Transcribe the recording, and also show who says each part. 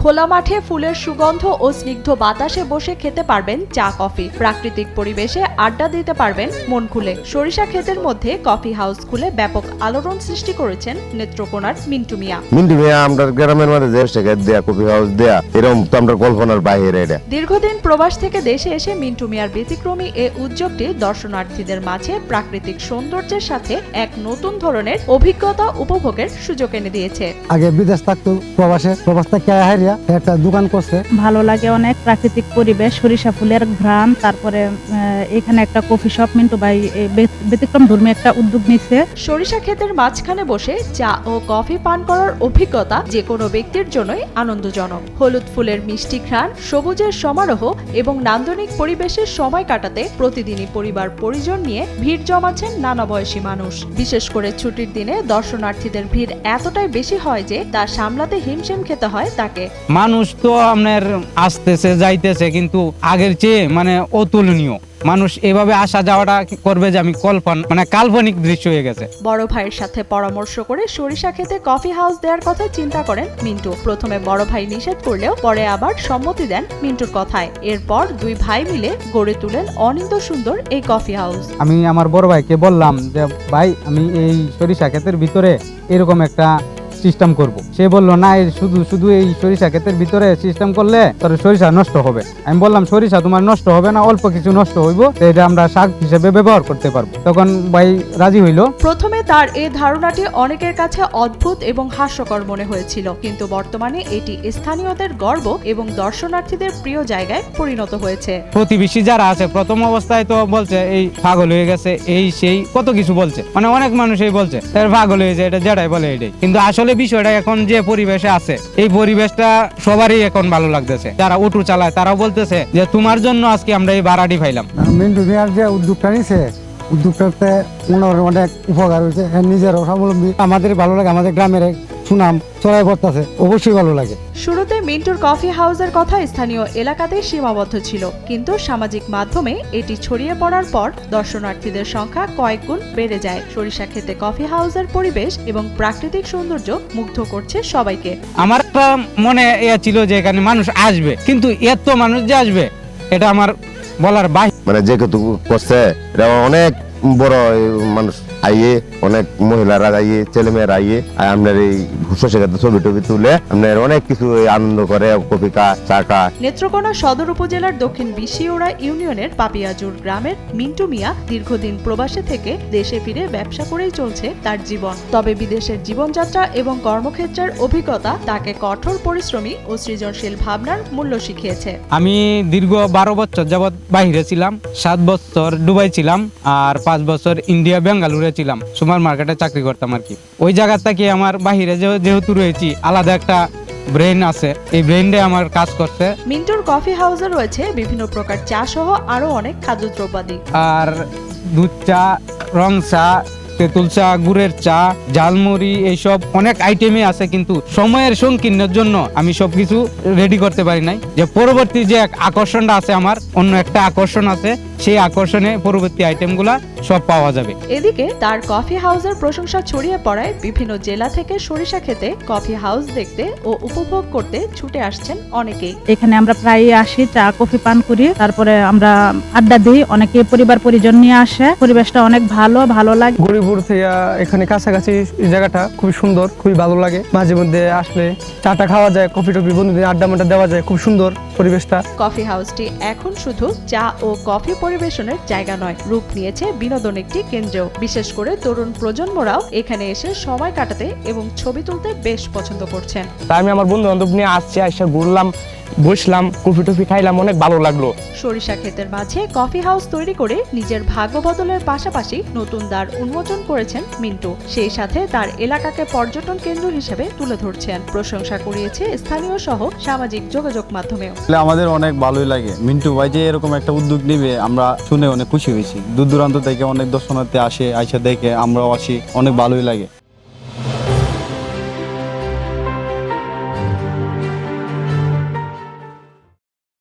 Speaker 1: খোলা মাঠে ফুলের সুগন্ধ ও স্নিগ্ধ বাতাসে বসে খেতে পারবেন চা কফি। প্রাকৃতিক পরিবেশে আড্ডা দিতে পারবেন মন খুলে। সরিষা ক্ষেতের মধ্যে কফি হাউস খুলে ব্যাপক আলোড়ন সৃষ্টি করেছেন নেত্রকোনার মিন্টু মিয়া।
Speaker 2: আমরা গ্রামের মধ্যে দেয়া কফি হাউস দেয়া এরকম তো আমরা কল্পনার বাইরে। এটা
Speaker 1: দীর্ঘদিন প্রবাস থেকে দেশে এসে মিন্টু মিয়ার ব্যতিক্রমী এ উদ্যোগটি দর্শনার্থীদের মাঝে প্রাকৃতিক সৌন্দর্যের সাথে এক নতুন ধরনের অভিজ্ঞতা উপভোগের সুযোগ এনে দিয়েছে।
Speaker 3: আগে বিদেশ থাকতো, প্রবাস থেকে একটা দোকান করছে।
Speaker 4: ভালো লাগে অনেক, প্রাকৃতিক পরিবেশ, সরিষা ফুলের ঘ্রাণ, তারপরে এখানে একটা কফি শপ মিন্টু ভাই ব্যতিক্রম ধর্মী একটা উদ্যোগ নিচ্ছে।
Speaker 1: সরিষা ক্ষেতের মাঝখানে বসে চা ও কফি পান করার অভিজ্ঞতা যে কোনো ব্যক্তির জন্যই আনন্দজনক। হলুদ ফুলের মিষ্টি ঘ্রাণ, সবুজের সমারোহ এবং নান্দনিক পরিবেশের সময় কাটাতে প্রতিদিনই পরিবার পরিজন নিয়ে ভিড় জমাচ্ছেন নানা বয়সী মানুষ। বিশেষ করে ছুটির দিনে দর্শনার্থীদের ভিড় এতটাই বেশি হয় যে তা সামলাতে হিমশিম খেতে হয় তাকে।
Speaker 5: মানুষ তো আপনার আসতেছে যাইতেছে, কিন্তু আগের চেয়ে অতুলনীয়। মানুষ এভাবে আসা যাওয়াটা করবে যে আমি কাল্পনিক দৃশ্য হয়ে গেছে।
Speaker 1: বড় ভাইয়ের সাথে পরামর্শ করে সরিষা খেতে কফি হাউস দেওয়ার কথা চিন্তা করেন মিন্টু। প্রথমে বড় ভাই নিষেধ করলেও পরে আবার সম্মতি দেন মিন্টুর কথায়। এরপর দুই ভাই মিলে গড়ে তুলেন অনিন্দ সুন্দর এই কফি হাউস।
Speaker 5: আমি আমার বড় ভাইকে বললাম যে ভাই, আমি এই সরিষা ক্ষেতের ভিতরে এরকম একটা সিস্টেম করব। সে বললো না, শুধু এই সরিষা ক্ষেতের ভিতরে সিস্টেম করলে তোর সরিষা নষ্ট হবে। আমি বললাম সরিষা তোমার নষ্ট হবে না, অল্প কিছু নষ্ট হইব, এটা আমরা শাক হিসেবে ব্যবহার করতে পারবো। তখন ভাই রাজি হইল।
Speaker 1: প্রথমে তার এই ধারণাটি অনেকের কাছে অদ্ভুত এবং হাস্যকর মনে হয়েছিল, কিন্তু বর্তমানে এটি স্থানীয়দের গর্ব এবং দর্শনার্থীদের প্রিয় জায়গায় পরিণত হয়েছে।
Speaker 5: প্রতিবেশী যারা আছে প্রথম অবস্থায় তো বলছে এই পাগল হয়ে গেছে, এই সেই কত কিছু বলছে, অনেক মানুষই বলছে এর পাগল হয়েছে, এটা যেটাই বলে এটাই। কিন্তু আসলে বিষয়টা এখন যে পরিবেশে আছে, এই পরিবেশটা সবারই এখন ভালো লাগতেছে। যারা অটো চালায় তারাও বলতেছে যে তোমার জন্য আজকে আমরা এই ভাড়াটি পাইলাম।
Speaker 3: মিন্টু মিয়ার যে উদ্যোগটা নিছে, উদ্যোগটাতে অনেক উপকার হয়েছে, নিজেরও স্বাবলম্বী। আমাদের ভালো লাগে, আমাদের গ্রামের সুনাম ছড়াই পড়তেছে, অবশ্যই ভালো লাগে।
Speaker 1: শুরুতে মিন্টুর কফি হাউসের কথা স্থানীয় এলাকাতেই সীমাবদ্ধ ছিল, কিন্তু সামাজিক মাধ্যমে এটি ছড়িয়ে পড়ার পর দর্শনার্থীদের সংখ্যা কয়েক গুণ বেড়ে যায়। সরিষা ক্ষেতে কফি হাউসের পরিবেশ এবং প্রাকৃতিক সৌন্দর্য মুগ্ধ করছে সবাইকে।
Speaker 5: আমার মনে ছিল যে এখানে মানুষ আসবে, কিন্তু এত মানুষ যে আসবে এটা আমার বলার বাইরে।
Speaker 2: যে কেতু করছে এটা অনেক বড় মানুষ আইয়ে, অনেক মহিলারা আইয়ে, ছেলেমেয়েরা আইয়ে আপনার এই সরিষা ছবি টবি তুলে আপনার অনেক কিছু আনন্দ করে, কফি চা কা।
Speaker 1: নেত্রকোনা সদর উপজেলার দক্ষিণ বিশিওড়া ইউনিয়নের পাপিয়াজুর গ্রামের মিন্টু মিয়া দীর্ঘদিন প্রবাসে থেকে দেশে ফিরে ব্যবসা করেই চলছে তার জীবন। তবে বিদেশের জীবনযাত্রা এবং কর্মক্ষেত্রের অভিজ্ঞতা তাকে কঠোর পরিশ্রমী ও সৃজনশীল ভাবনার মূল্য শিখিয়েছে।
Speaker 5: আমি দীর্ঘ 12 বছর যাবৎ বাইরে ছিলাম। 7 বছর দুবাই ছিলাম, আর 5 বছর ইন্ডিয়া বেঙ্গালুরে ছিলাম। সুপার মার্কেটে চাকরি করতাম আর কি। ওই জায়গা থেকে আমার বাহিরে যেহেতু রয়েছি, আলাদা একটা ব্রেন আছে, এই ব্রেনটা আমার কাজ করছে।
Speaker 1: মিন্টুর কফি হাউসে রয়েছে বিভিন্ন প্রকার চা সহ আরো অনেক খাদ্যদ্রব্যাদি।
Speaker 5: আর দুধ চা, রং চা, তেঁতুল চা, গুড়ের চা, ঝালমুড়ি, এইসব অনেক আইটেমই আছে, কিন্তু সময়ের সংকীর্ণের জন্য আমি সবকিছু রেডি করতে পারি নাই। যে পরবর্তী যে আকর্ষণটা আছে, আমার অন্য একটা আকর্ষণ আছে, সেই আকর্ষণে পরবর্তী আইটেমগুলা সব পাওয়া যাবে।
Speaker 1: এদিকে তার কফি হাউসের প্রশংসা ছড়িয়ে পড়ায় বিভিন্ন জেলা থেকে সরিষা খেতে কফি হাউস দেখতে ও উপভোগ করতে ছুটে আসছেন অনেকেই।
Speaker 4: এখানে আমরা প্রায় আসি, চা কফি পান করি, তারপরে আমরা আড্ডা দিই। অনেকে পরিবার পরিজন নিয়ে আসে, পরিবেশটা অনেক ভালো লাগে।
Speaker 6: গরিবপুর থেকে এখানে কাছাকাছি জায়গাটা খুবই সুন্দর, খুবই ভালো লাগে। মাঝে মধ্যে আসলে চাটা খাওয়া যায়, কফি টফি বন্ধুদের আড্ডা মাড্ডা দেওয়া যায়, খুব সুন্দর পরিবেশটা।
Speaker 1: কফি হাউসটি এখন শুধু চা ও কফি পরিবেশনের জায়গা নয়, রূপ নিয়েছে বিনোদন একটি কেন্দ্র। বিশেষ করে তরুণ প্রজন্মরাও এখানে এসে সময় কাটাতে এবং ছবি তুলতে বেশ পছন্দ করছেন।
Speaker 6: আমি আমার বন্ধু বান্ধব নিয়ে আসছি, এসে ঘুরলাম, বসলাম, কফি টফি খাইলাম, অনেক ভালো লাগলো।
Speaker 1: সরিষা ক্ষেতের মাঝে কফি হাউস তৈরি করে নিজের ভাগ্য বদলের পাশাপাশি নতুন দ্বার উন্মোচন করেছেন মিন্টু। সেই সাথে তার এলাকাকে পর্যটন কেন্দ্র হিসেবে তুলে ধরছেন। প্রশংসা কুড়িয়েছে স্থানীয় সহ সামাজিক যোগাযোগ মাধ্যমেও।
Speaker 7: আমাদের অনেক ভালোই লাগে মিন্টু ভাই যে এরকম একটা উদ্যোগ নেবে, আমরা শুনে অনেক খুশি হয়েছি। দূর দূরান্ত থেকে অনেক দর্শনার্থী আসে, আইসা দেখে, আমরাও আসি, অনেক ভালোই লাগে।